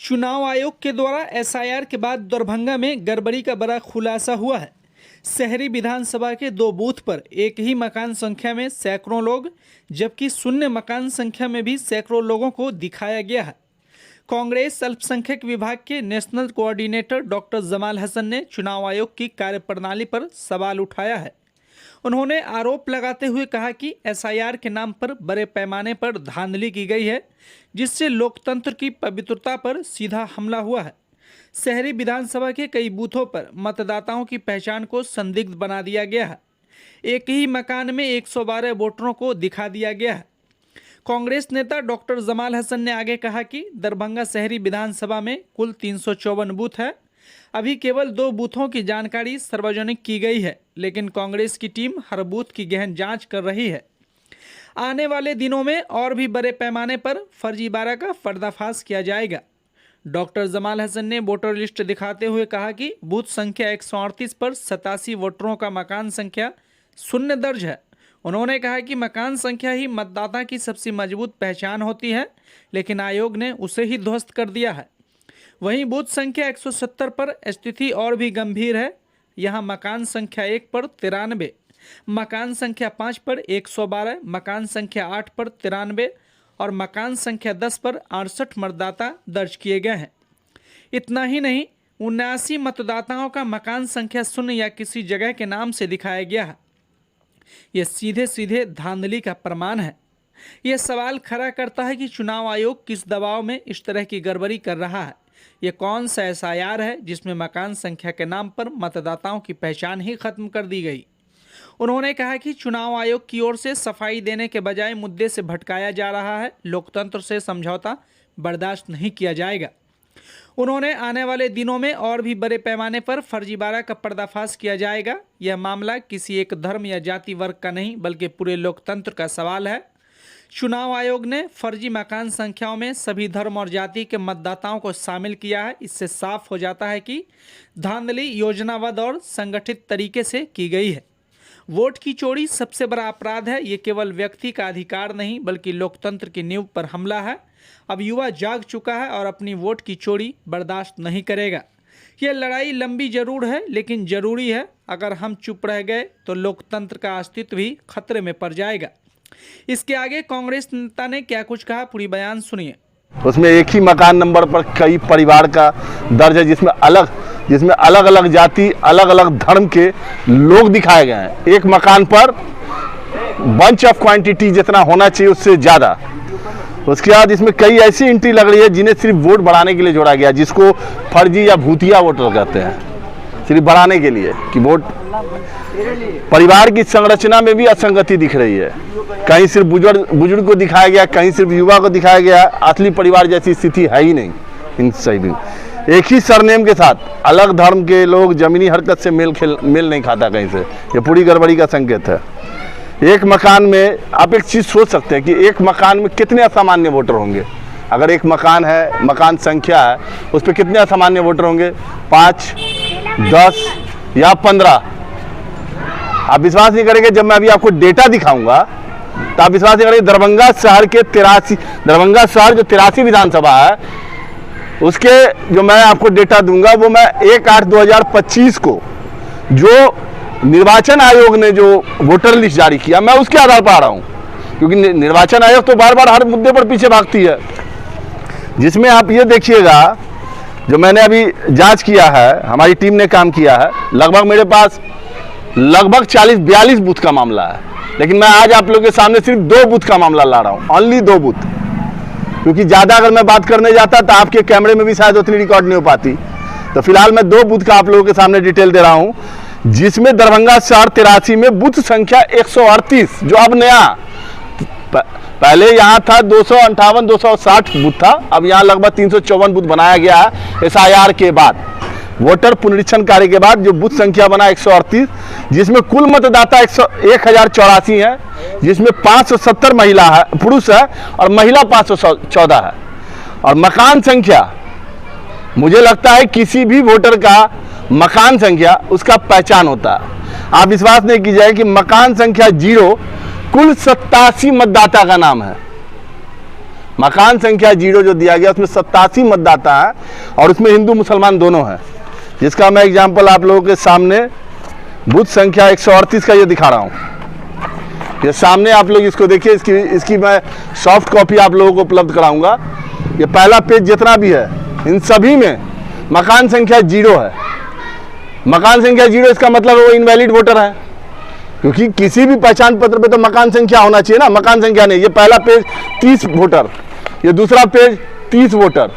चुनाव आयोग के द्वारा एसआईआर के बाद दरभंगा में गड़बड़ी का बड़ा खुलासा हुआ है। शहरी विधानसभा के 2 बूथ पर एक ही मकान संख्या में सैकड़ों लोग, जबकि शून्य मकान संख्या में भी सैकड़ों लोगों को दिखाया गया है। कांग्रेस अल्पसंख्यक विभाग के national coordinator doctor Jamal Hasan ने चुनाव आयोग की कार्यप्रणाली पर सवाल उठाया है। उन्होंने आरोप लगाते हुए कहा कि एसआईआर के नाम पर बड़े पैमाने पर धांधली की गई है, जिससे लोकतंत्र की पवित्रता पर सीधा हमला हुआ है। शहरी विधानसभा के कई बूथों पर मतदाताओं की पहचान को संदिग्ध बना दिया गया है। एक ही मकान में 112 वोटरों को दिखा दिया गया है। कांग्रेस नेता डॉक्टर जमाल हसन ने आगे कहा कि दरभंगा शहरी विधानसभा में कुल 354 बूथ है। अभी केवल 2 बूथों की जानकारी सार्वजनिक की गई है, लेकिन कांग्रेस की टीम हर बूथ की गहन जांच कर रही है। आने वाले दिनों में और भी बड़े पैमाने पर फर्जीवाड़ा का पर्दाफाश किया जाएगा। डॉक्टर जमाल हसन ने वोटर लिस्ट दिखाते हुए कहा कि बूथ संख्या 138 पर 87 वोटरों का मकान संख्या शून्य दर्ज है। उन्होंने कहा कि मकान संख्या ही मतदाता की सबसे मजबूत पहचान होती है, लेकिन आयोग ने उसे ही ध्वस्त कर दिया है। वहीं बूथ संख्या 170 पर स्थिति और भी गंभीर है। यहां मकान संख्या 1 पर 93, मकान संख्या 5 पर 112, मकान संख्या 8 पर 93 और मकान संख्या 10 पर 68 मतदाता दर्ज किए गए हैं। इतना ही नहीं, 79 मतदाताओं का मकान संख्या शून्य या किसी जगह के नाम से दिखाया गया है। यह सीधे सीधे धांधली का प्रमाण है। यह सवाल खड़ा करता है कि चुनाव आयोग किस दबाव में इस तरह की गड़बड़ी कर रहा है। यह कौन सा एसआईआर है जिसमें मकान संख्या के नाम पर मतदाताओं की पहचान ही खत्म कर दी गई। उन्होंने कहा कि चुनाव आयोग की ओर से सफाई देने के बजाय मुद्दे से भटकाया जा रहा है। लोकतंत्र से समझौता बर्दाश्त नहीं किया जाएगा। उन्होंने आने वाले दिनों में और भी बड़े पैमाने पर फर्जीवाड़ा का पर्दाफाश किया जाएगा। यह मामला किसी एक धर्म या जाति वर्ग का नहीं, बल्कि पूरे लोकतंत्र का सवाल है। चुनाव आयोग ने फर्जी मकान संख्याओं में सभी धर्म और जाति के मतदाताओं को शामिल किया है। इससे साफ हो जाता है कि धांधली योजनाबद्ध और संगठित तरीके से की गई है। वोट की चोरी सबसे बड़ा अपराध है। ये केवल व्यक्ति का अधिकार नहीं, बल्कि लोकतंत्र की नींव पर हमला है। अब युवा जाग चुका है और अपनी वोट की चोरी बर्दाश्त नहीं करेगा। यह लड़ाई लंबी जरूर है, लेकिन जरूरी है। अगर हम चुप रह गए तो लोकतंत्र का अस्तित्व भी खतरे में पड़ जाएगा। इसके आगे कांग्रेस नेता ने क्या कुछ कहा, पूरी बयान सुनिए। उसमें एक ही मकान नंबर पर कई परिवार का दर्ज है, जिसमें अलग अलग जाति, अलग अलग धर्म के लोग दिखाए गए हैं। एक मकान पर बंच ऑफ क्वांटिटी जितना होना चाहिए उससे ज़्यादा। उसके बाद इसमें कई ऐसी एंट्री लग रही है जिन्हें सिर्फ वोट बढ़ाने के लिए जोड़ा गया, जिसको फर्जी या भूतिया वोटर कहते हैं, सिर्फ बढ़ाने के लिए कि वोट। परिवार की संरचना में भी असंगति दिख रही है। कहीं सिर्फ बुजुर्ग को दिखाया गया, कहीं सिर्फ युवा को दिखाया गया। असली परिवार जैसी स्थिति है ही नहीं इन सही। एक ही सरनेम के साथ अलग धर्म के लोग जमीनी हरकत से मेल नहीं खाता कहीं से। ये पूरी गड़बड़ी का संकेत है। एक मकान में आप एक चीज़ सोच सकते हैं कि एक मकान में कितने असामान्य वोटर होंगे। अगर एक मकान है, मकान संख्या है, उस पर कितने असामान्य वोटर होंगे? 5, 10 या 15। आप विश्वास नहीं करेंगे, जब मैं अभी आपको डेटा दिखाऊंगा तो आप विश्वास नहीं करेंगे। दरभंगा शहर जो 83 विधानसभा है, उसके जो मैं आपको डेटा दूंगा वो मैं 1/8/2025 को जो निर्वाचन आयोग ने जो वोटर लिस्ट जारी किया, मैं उसके आधार पर आ रहा हूं, क्योंकि निर्वाचन आयोग तो बार बार हर मुद्दे पर पीछे भागती है। जिसमें आप ये देखिएगा, जो मैंने अभी जांच किया है, हमारी टीम ने काम किया है, लगभग मेरे पास 40-42 बूथ का मामला है। लेकिन मैं आज आप लोगों के सामने सिर्फ 2 बूथ का मामला ला रहा हूं, ओनली 2 बूथ, क्योंकि ज़्यादा अगर मैं बात करने जाता तो आपके कैमरे में भी शायद उतनी रिकॉर्ड नहीं हो पाती। तो फिलहाल मैं 2 बूथ का आप लोगों के सामने डिटेल दे रहा हूं, जिसमें दरभंगा शहर 83 में बूथ संख्या 138, जो अब नया, पहले यहाँ था 258-260 बूथ था, अब यहाँ लगभग 354 बूथ बनाया गया है एसआईआर के बाद। वोटर पुनरीक्षण कार्य के बाद जो बूथ संख्या बना 138, जिसमें कुल मतदाता 1084 है, जिसमें 570 महिला है, पुरुष है, और महिला 514 है। और मकान संख्या, मुझे लगता है किसी भी वोटर का मकान संख्या उसका पहचान होता है। आप विश्वास नहीं कीजिए कि मकान संख्या 0 कुल 87 मतदाता का नाम है। मकान संख्या 0 जो दिया गया उसमें 87 मतदाता है और उसमें हिंदू मुसलमान दोनों हैं, जिसका मैं एग्जाम्पल आप लोगों के सामने बूथ संख्या 138 का ये दिखा रहा हूँ। ये सामने आप लोग इसको देखिए, इसकी मैं सॉफ्ट कॉपी आप लोगों को उपलब्ध कराऊंगा। ये पहला पेज जितना भी है इन सभी में मकान संख्या 0 है। मकान संख्या 0 इसका मतलब वो इनवैलिड वोटर है, क्योंकि किसी भी पहचान पत्र पे तो मकान संख्या होना चाहिए ना, मकान संख्या नहीं। ये पहला पेज 30 वोटर, ये दूसरा पेज 30 वोटर,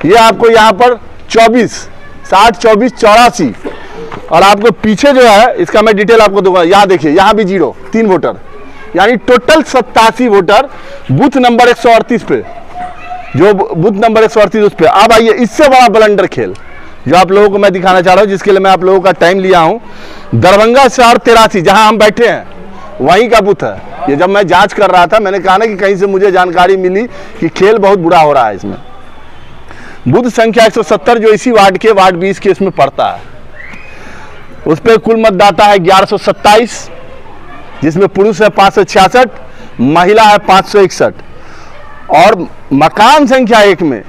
ये आपको यहाँ पर 24 60 24 84 और आपको पीछे जो है इसका मैं डिटेल आपको दूंगा। यहाँ देखिए, यहाँ भी 0 3 वोटर, यानी टोटल 87 वोटर बूथ नंबर 138 पे, जो बूथ नंबर 138 उस पे। अब आइए इससे बड़ा ब्लंडर खेल जो आप लोगों को मैं दिखाना चाह रहा हूँ, जिसके लिए मैं आप लोगों का टाइम लिया हूँ। दरभंगा शहर 83 जहाँ हम बैठे हैं वहीं का बूथ है। ये जब मैं जांच कर रहा था मैंने कहा ना कि कहीं से मुझे जानकारी मिली कि खेल बहुत बुरा हो रहा है इसमें। बूथ संख्या 170 जो इसी वार्ड के वार्ड 20 के इसमें पड़ता है, उस पर कुल मतदाता है 1127, जिसमें पुरुष है 566, महिला है 561 और मकान संख्या 1 में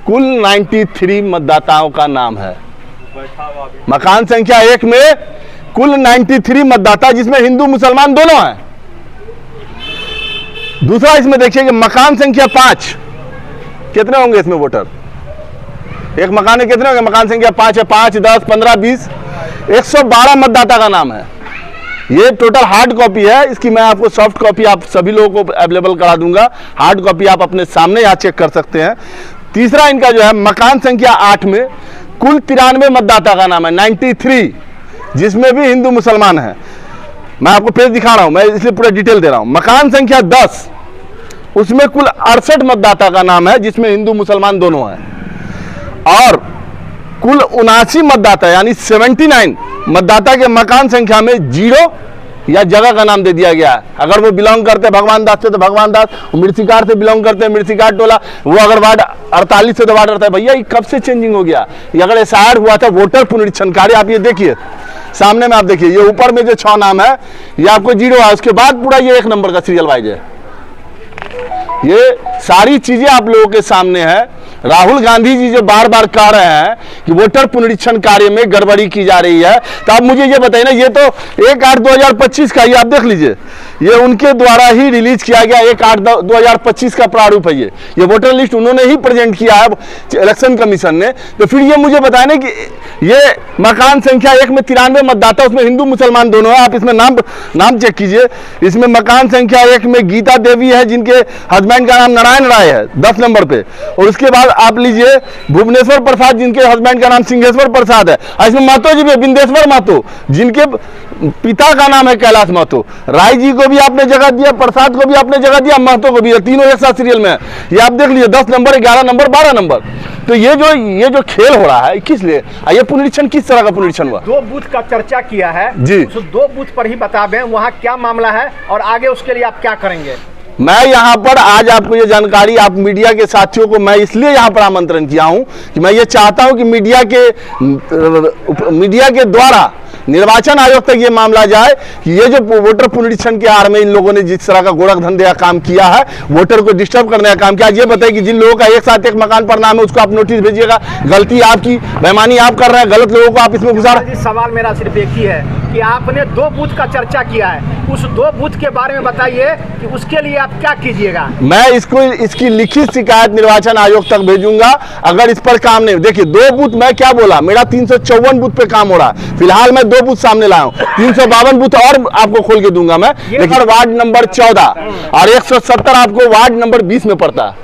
कुल 93 मतदाताओं का नाम है। मकान संख्या 1 में कुल 93 मतदाता, जिसमें हिंदू मुसलमान दोनों हैं। दूसरा इसमें देखिए कि मकान संख्या 5 कितने होंगे इसमें वोटर, एक मकान में कितने होंगे? मकान संख्या 5 है, 5 10 15 20 112 मतदाता का नाम है। ये टोटल हार्ड कॉपी है, इसकी मैं आपको सॉफ्ट कॉपी आप सभी लोगों को अवेलेबल करा दूंगा। हार्ड कॉपी आप अपने सामने यहाँ चेक कर सकते हैं। तीसरा इनका जो है मकान संख्या 8 में कुल 93 मतदाता का नाम है, 93, जिसमें भी हिंदू मुसलमान है। मैं आपको पेज दिखा रहा हूं, मैं इसलिए पूरा डिटेल दे रहा हूं। मकान संख्या 10 उसमें कुल 68 मतदाता का नाम है, जिसमें हिंदू मुसलमान दोनों हैं और कुल 79 मतदाता यानी 79 मतदाता के मकान संख्या में 0 या जगह का नाम दे दिया गया है। अगर वो बिलोंग करते भगवान दास से तो भगवान दास, मिर्चिकार से बिलोंग करते हैं मिर्चिकार टोला, वो अगर वार्ड 48 से तो वार्ड 48। भैया ये कब से चेंजिंग हो गया? ये अगर एसआईआर हुआ था वोटर पुनरीक्षण कार्य, आप ये देखिए सामने में, आप देखिए ये ऊपर में जो 6 नाम है ये आपको 0 है, उसके बाद पूरा ये 1 नंबर का सीरियल वाइज है। ये सारी चीजें आप लोगों के सामने है। राहुल गांधी जी जो बार बार कह रहे हैं कि वोटर पुनरीक्षण कार्य में गड़बड़ी की जा रही है, तो आप मुझे ये बताइए ना, ये तो 1/8/2025 का, ये आप देख लीजिए, ये उनके द्वारा ही रिलीज किया गया 1/8/2025 का प्रारूप है। ये वोटर लिस्ट उन्होंने ही प्रेजेंट किया है इलेक्शन कमीशन ने। तो फिर ये मुझे बताए ना कि ये मकान संख्या 1 में 93 मतदाता, उसमें हिंदू मुसलमान दोनों है। आप इसमें नाम चेक कीजिए। इसमें मकान संख्या 1 में गीता देवी है, जिनके हस्बैंड का नाम नारायण राय है 10 नंबर पे, और उसके बाद आप लीजिए भुवनेश्वर प्रसाद, जिनके हस्बैंड का नाम सिंहेश्वर प्रसाद है। इसमें महतो जी भी, बिंदेश्वर महतो, जिनके पिता का नाम है कैलाश महतो। राय जी को भी आपने जगह दिया, प्रसाद को भी आपने जगह दिया, महतो को भी, तीनों एक साथ सीरियल में है। ये आप देख लीजिए 10 नंबर 11 नंबर 12 नंबर। तो ये जो खेल हो रहा है किस लिए? ये पुनरीक्षण किस तरह का पुनरीक्षण हुआ? 2 बूथ का चर्चा किया है जी, उस 2 बूथ पर ही बता दें वहाँ क्या मामला है और आगे उसके लिए आप क्या करेंगे। मैं यहाँ पर आज आपको ये जानकारी, आप मीडिया के साथियों को मैं इसलिए यहाँ पर आमंत्रण किया हूँ कि मैं ये चाहता हूँ कि मीडिया के द्वारा निर्वाचन आयोग तक ये मामला जाए कि ये जो वोटर पुनरीक्षण के आड़ में इन लोगों ने जिस तरह का गोरख धंधे का काम किया है, वोटर को डिस्टर्ब करने का काम किया। ये बताइए कि जिन लोगों का एक साथ एक मकान पर नाम है उसको आप नोटिस भेजिएगा। गलती आपकी, बेईमानी आप कर रहे हैं, गलत लोगों को आप इसमें घुसा रहे हैं। सवाल मेरा सिर्फ एक ही है कि आपने 2 बूथ का चर्चा किया है, उस 2 बूथ के बारे में बताइए कि उसके लिए आप क्या कीजिएगा। मैं इसकी लिखित शिकायत निर्वाचन आयोग तक भेजूंगा अगर इस पर काम नहीं। देखिए 2 बूथ, मैं क्या बोला, मेरा 354 बूथ पे काम हो रहा है। फिलहाल मैं 2 बूथ सामने लाया हूं, 352 बूथ और आपको खोल के दूंगा मैं। देखिए वार्ड नंबर 14 और 170 आपको वार्ड नंबर 20 में पड़ता है।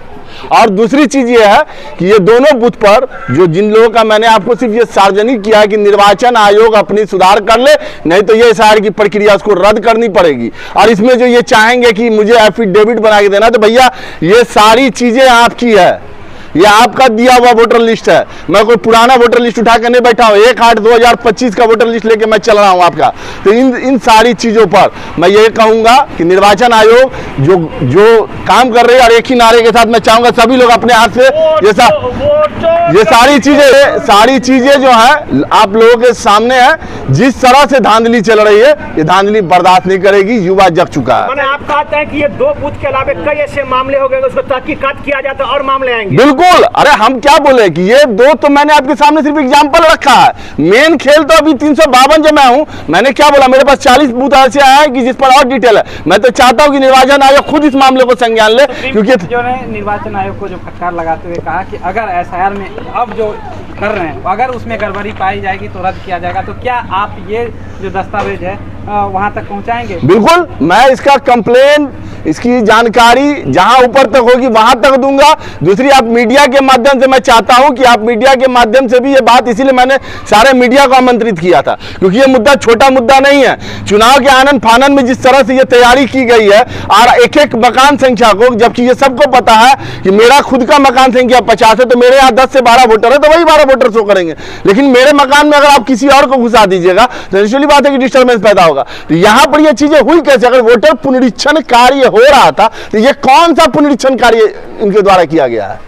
और दूसरी चीज ये है कि ये दोनों बूथ पर जो जिन लोगों का मैंने आपको सिर्फ ये सार्वजनिक किया है कि निर्वाचन आयोग अपनी सुधार कर ले, नहीं तो ये एसआईआर की प्रक्रिया उसको रद्द करनी पड़ेगी। और इसमें जो ये चाहेंगे कि मुझे एफिडेविट बना के देना, तो भैया ये सारी चीजें आपकी है, ये आपका दिया हुआ वोटर लिस्ट है। मैं कोई पुराना वोटर लिस्ट उठा कर नहीं बैठा हूँ, 1/8/2025 का वोटर लिस्ट लेके मैं चल रहा हूँ आपका। तो इन सारी चीजों पर मैं ये कहूंगा कि निर्वाचन आयोग जो काम कर रहे हैं, और एक ही नारे के साथ मैं चाहूंगा सभी लोग अपने हाथ से ये सारी चीजें जो है आप लोगों के सामने है। जिस तरह से धांधली चल रही है, ये धांधली बर्दाश्त नहीं करेगी। युवा जग चुका है। मैंने आप कहते हैं कि ये 2 बूथ के अलावा कई ऐसे मामले हो गए, उसको तहकीकात किया जाता और मामले आएंगे। बिल्कुल, अरे हम क्या बोले कि ये 2 तो मैंने आपके सामने सिर्फ एग्जांपल रखा है। मेन खेल तो अभी 352 जो मैं हूं, मैंने क्या बोला, मेरे पास 40 बूथ ऐसे आए हैं कि जिस पर और डिटेल है। मैं तो चाहता हूं कि निर्वाचन आयोग खुद इस मामले को संज्ञान ले, क्योंकि जो ने निर्वाचन आयोग को जो फटकार लगाते हुए कहा कि अगर एसआईआर में अब जो कर रहे हैं अगर उसमें गड़बड़ी पाई जाएगी तो रद्द किया जाएगा, तो क्या आप ये जो दस्तावेज है वहां तक पहुंचाएंगे? बिल्कुल, मैं इसका कंप्लेन, इसकी जानकारी जहां ऊपर तक होगी वहां तक दूंगा। दूसरी, आप मीडिया के माध्यम से, मैं चाहता हूं कि आप मीडिया के माध्यम से भी ये बात, इसीलिए मैंने सारे मीडिया को आमंत्रित किया था, क्योंकि ये मुद्दा छोटा मुद्दा नहीं है। चुनाव के आनन फानन में जिस तरह से ये तैयारी की गई है और एक एक मकान संख्या को, जबकि ये सबको पता है कि मेरा खुद का मकान संख्या 50 है, तो मेरे यहाँ 10 से 12 वोटर है, तो वही 12 वोटर शो करेंगे। लेकिन मेरे मकान में अगर आप किसी और को घुसा दीजिएगा तो नेचुरली बात है कि डिस्टर्बेंस पैदा होगा। तो यहां पर ये चीजें हुई कैसे? अगर वोटर पुनरीक्षण कार्य हो रहा था तो ये कौन सा पुनरीक्षण कार्य इनके द्वारा किया गया है?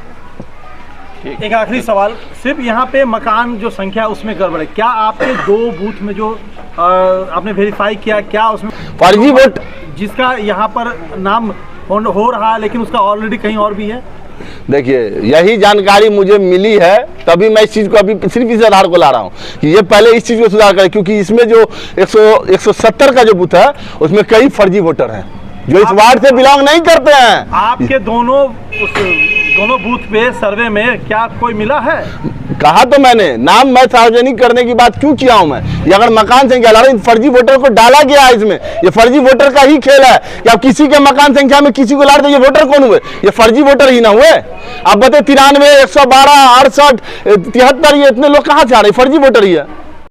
एक आखिरी सवाल, सिर्फ यहाँ पे मकान जो संख्या उसमें गड़बड़ है, क्या आपके 2 बूथ में जो आपने वेरीफाई किया, क्या उसमें फर्जी वोट, जिसका यहाँ पर नाम हो रहा है लेकिन उसका ऑलरेडी कहीं और भी है? देखिए, यही जानकारी मुझे मिली है, तभी मैं इस चीज को अभी सिर्फ इस आधार को ला रहा हूं कि ये पहले इस चीज को सुधार करें, क्योंकि इसमें जो 170 का जो बूथ है उसमें कई फर्जी वोटर हैं जो इस वार्ड से बिलोंग नहीं करते हैं। आपके दोनों बूथ पे सर्वे में क्या कोई मिला है? कहा तो मैंने, नाम मैं सार्वजनिक करने की बात क्यों किया हूं मैं? ये अगर मकान संख्या ला रहा हूं, फर्जी वोटर को डाला गया है इसमें, ये फर्जी वोटर का ही खेल है कि आप किसी के मकान संख्या में किसी को ला रहे, ये वोटर कौन हुए? ये फर्जी वोटर ही ना हुए। आप बताए 93, 112, 68, 73, ये इतने लोग कहां से आ रहे? फर्जी वोटर ही है।